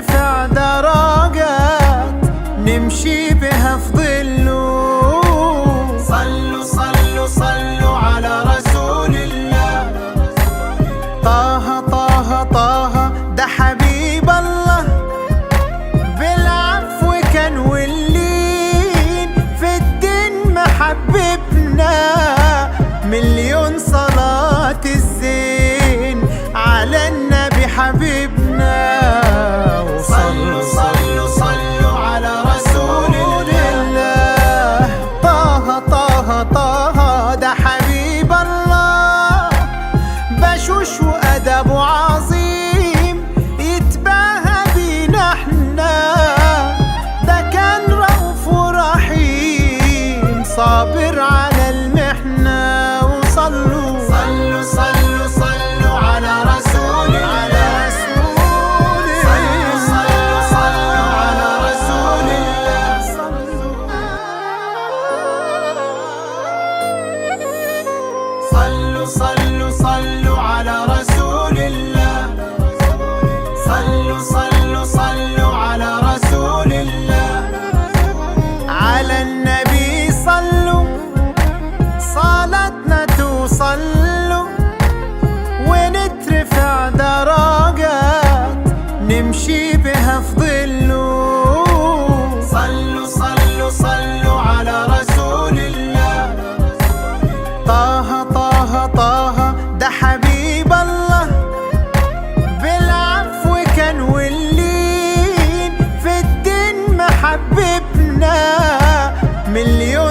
ونترفع درجات نمشي بها في ظله. صلوا صلوا صلوا على رسول الله. طه طه طه ده حبيب الله، بالعفو كان واللين في الدين محببنا. مليون صلاة الزين على النبي حبيبنا. صلوا صلوا صلوا على رسول الله. طه طه طه ده حبيب الله، بشوش وأدبه عظيم يتباهى بينا احنا. ده كان رؤوف ورحيم صابر على المحنة. وصلوا صلوا صلوا صلوا على رسول الله. صلوا صلوا صلوا على رسول الله. صلوا صلوا صلوا على رسول الله. صلوا صلوا صلوا على رسول الله. على النبي صلوا، صلاتنا توصلوا ونترفع درجات نمشي بها في ظله. صلوا صلوا صلوا على رسول الله. طه طه طه ده حبيب الله، بالعفو كان واللين في الدين محببنا. مليون